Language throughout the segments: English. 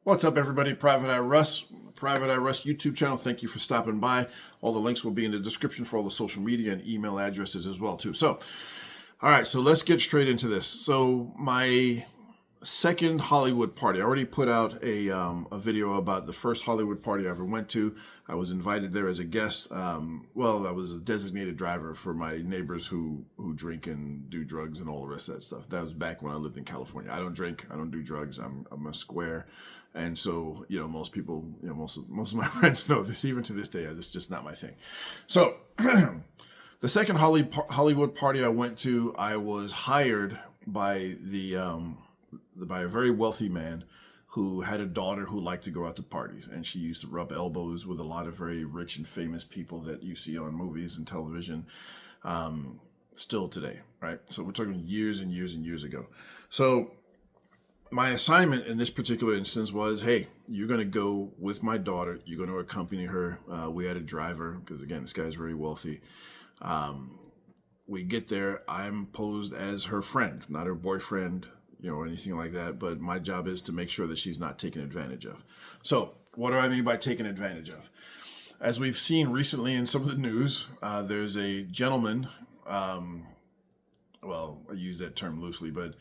What's up, everybody? Private Eye Russ, Private Eye Russ YouTube channel. Thank you for stopping by. All the links will be in the description for all the social media and email addresses as well, too. So, all right, so let's get straight into this. So, my second Hollywood party. I already put out a video about the first Hollywood party I ever went to. I was invited there as a guest. Well, I was a designated driver for my neighbors who drink and do drugs and all the rest of that stuff. That was back when I lived in California. I don't drink. I don't do drugs. I'm a square. And so, most people, most of my friends know this. Even to this day, it's just not my thing. So, the second Hollywood party I went to, I was hired by by a very wealthy man who had a daughter who liked to go out to parties, and she used to rub elbows with a lot of very rich and famous people that you see on movies and television still today, right? So we're talking years and years and years ago. So my assignment in this particular instance was, hey, you're going to go with my daughter. You're going to accompany her. We had a driver because, again, this guy's very wealthy. We get there. I'm posed as her friend, not her boyfriend, or anything like that. But my job is to make sure that she's not taken advantage of. So what do I mean by taken advantage of? As we've seen recently in some of the news, there's a gentleman, well, I use that term loosely, but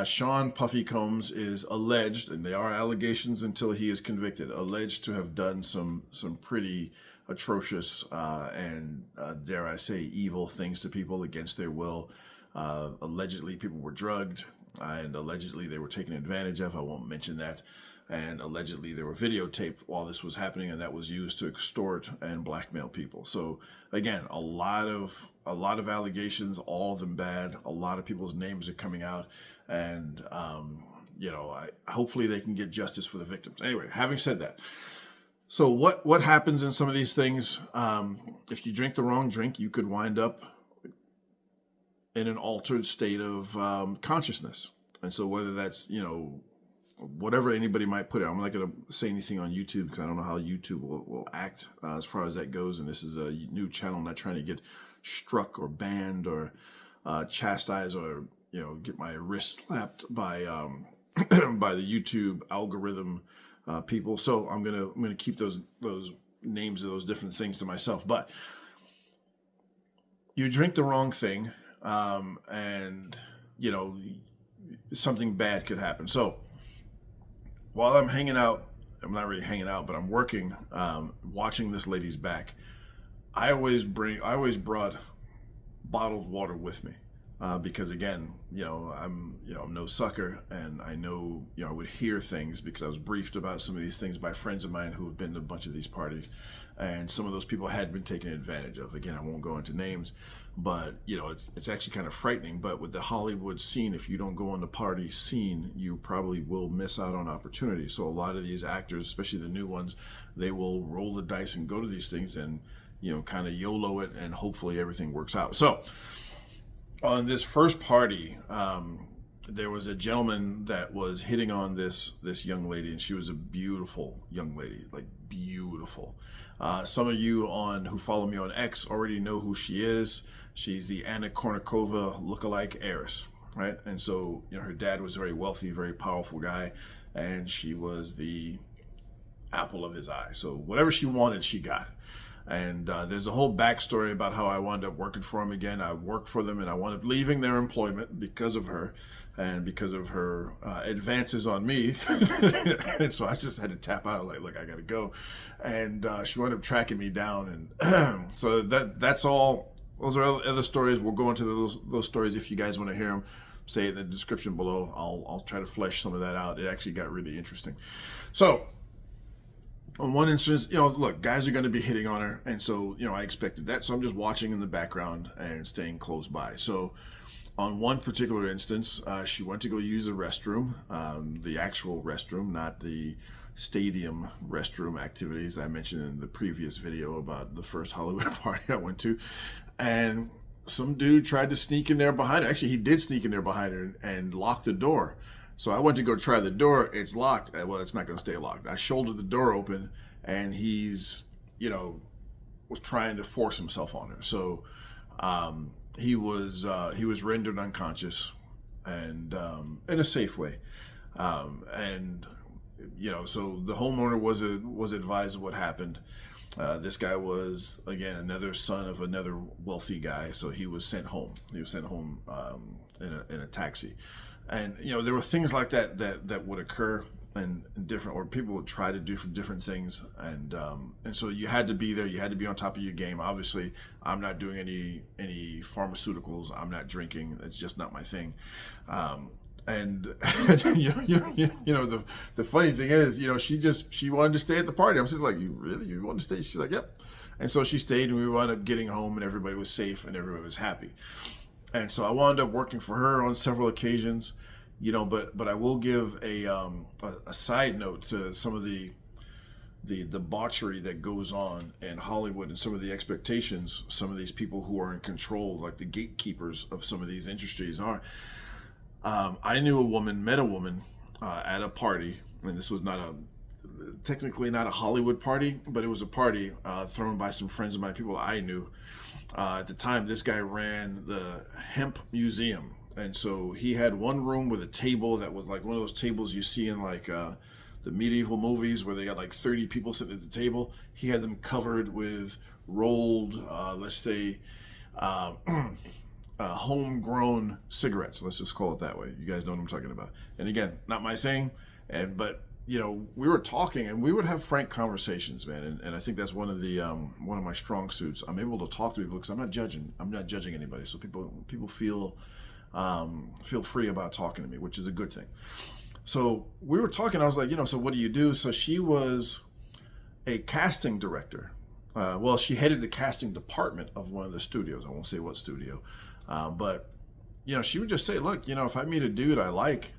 Sean Puffy Combs is alleged, and they are allegations until he is convicted, alleged to have done some pretty atrocious and dare I say evil things to people against their will. Allegedly people were drugged, and allegedly they were taken advantage of. I won't mention that. And allegedly they were videotaped while this was happening, and that was used to extort and blackmail people. So again, a lot of allegations, all of them bad. A lot of people's names are coming out, and hopefully they can get justice for the victims. Anyway, having said that, so what happens in some of these things? If you drink the wrong drink, you could wind up in an altered state of consciousness. And so whether that's, whatever anybody might put it, I'm not going to say anything on YouTube because I don't know how YouTube will act as far as that goes. And this is a new channel. I'm not trying to get struck or banned or chastised or, get my wrist slapped by by the YouTube algorithm people. So I'm gonna keep those names of those different things to myself. But you drink the wrong thing, and something bad could happen. So while I'm hanging out, I'm not really hanging out, but I'm working, watching this lady's back. I always brought bottled water with me. Because again, I'm no sucker, and I know, I would hear things because I was briefed about some of these things by friends of mine who have been to a bunch of these parties, and some of those people had been taken advantage of. Again, I won't go into names, but it's actually kind of frightening. But with the Hollywood scene, if you don't go on the party scene, you probably will miss out on opportunities. So a lot of these actors, especially the new ones, they will roll the dice and go to these things and kind of YOLO it, and hopefully everything works out. So on this first party, there was a gentleman that was hitting on this young lady, and she was a beautiful young lady, like beautiful. Some of you who follow me on X already know who she is. She's the Anna Kournikova lookalike heiress, right? And so, her dad was a very wealthy, very powerful guy, and she was the apple of his eye. So whatever she wanted, she got. And there's a whole backstory about how I wound up working for them again. I worked for them, and I wound up leaving their employment because of her, and because of her advances on me. And so I just had to tap out. Like, look, I got to go. And she wound up tracking me down. And so that's all. Those are other stories. We'll go into those stories if you guys want to hear them. Say it in the description below. I'll try to flesh some of that out. It actually got really interesting. So on one instance, look, guys are going to be hitting on her. And so, I expected that. So I'm just watching in the background and staying close by. So on one particular instance, she went to go use the restroom, the actual restroom, not the stadium restroom activities I mentioned in the previous video about the first Hollywood party I went to. And some dude tried to sneak in there behind her. Actually, he did sneak in there behind her and lock the door. So I went to go try the door. It's locked. Well, it's not going to stay locked. I shouldered the door open, and he's, was trying to force himself on her. So he was rendered unconscious, and in a safe way. And so the homeowner was advised of what happened. This guy was, again, another son of another wealthy guy, so he was sent home. He was sent home in a taxi, and there were things like that would occur, and different, or people would try to do different things, and so you had to be there. You had to be on top of your game. Obviously, I'm not doing any pharmaceuticals. I'm not drinking. It's just not my thing. And the funny thing is, she wanted to stay at the party. I'm just like, you want to stay? She's like, yep. And so she stayed, and we wound up getting home, and everybody was safe, and everybody was happy. And so I wound up working for her on several occasions, but I will give a side note to some of the debauchery that goes on in Hollywood, and some of the expectations some of these people who are in control, like the gatekeepers of some of these industries, are. I met a woman at a party, and this was technically not a Hollywood party, but it was a party thrown by some friends of mine, people I knew. At the time, this guy ran the hemp museum, and so he had one room with a table that was like one of those tables you see in like the medieval movies where they got like 30 people sitting at the table. He had them covered with rolled, let's say, homegrown cigarettes. Let's just call it that way. You guys know what I'm talking about. And again, not my thing. But we were talking, and we would have frank conversations, man. And I think that's one of my strong suits. I'm able to talk to people because I'm not judging. I'm not judging anybody. So people feel free about talking to me, which is a good thing. So we were talking. I was like, so what do you do? So she was a casting director. She headed the casting department of one of the studios. I won't say what studio. But she would just say, look, if I meet a dude I like,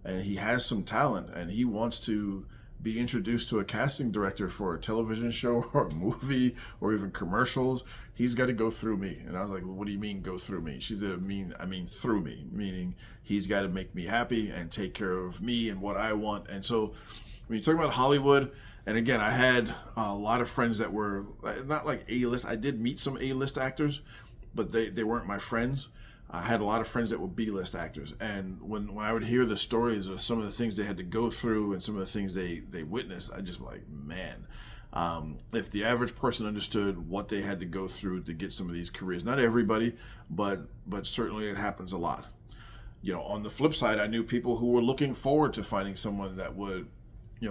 and he has some talent, and he wants to be introduced to a casting director for a television show or a movie or even commercials, he's got to go through me. And I was like, well, what do you mean go through me? She said, I mean through me, meaning he's got to make me happy and take care of me and what I want. And so when you talk about Hollywood, and again, I had a lot of friends that were not like A-list. I did meet some A-list actors, but they weren't my friends. I had a lot of friends that were B-list actors, and when I would hear the stories of some of the things they had to go through and some of the things they witnessed, I just like, man, if the average person understood what they had to go through to get some of these careers, not everybody, but certainly it happens a lot. On the flip side, I knew people who were looking forward to finding someone that would,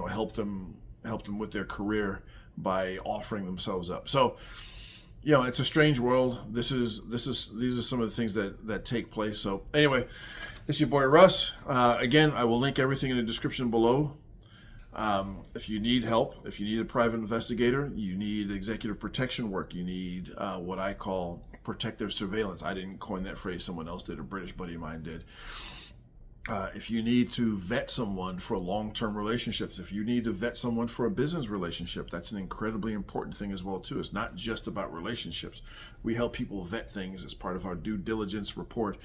help them with their career by offering themselves up. So, it's a strange world. These are some of the things that take place. So anyway, it's your boy Russ. Again, I will link everything in the description below. If you need help, if you need a private investigator, you need executive protection work, you need what I call protective surveillance. I didn't coin that phrase. Someone else did. A British buddy of mine did. If you need to vet someone for long-term relationships, if you need to vet someone for a business relationship, that's an incredibly important thing as well too. It's not just about relationships. We help people vet things as part of our due diligence report.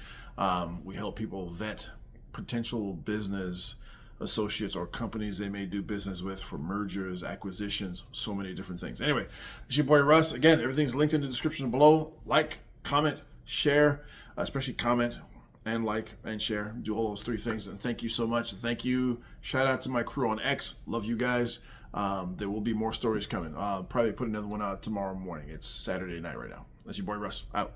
We help people vet potential business associates or companies they may do business with for mergers, acquisitions, so many different things. Anyway, it's your boy Russ. Again, everything's linked in the description below. Like, comment, share, especially comment and like and share. Do all those three things. And thank you so much. Thank you. Shout out to my crew on X. Love you guys. There will be more stories coming. I'll probably put another one out tomorrow morning. It's Saturday night right now. That's your boy Russ. Out.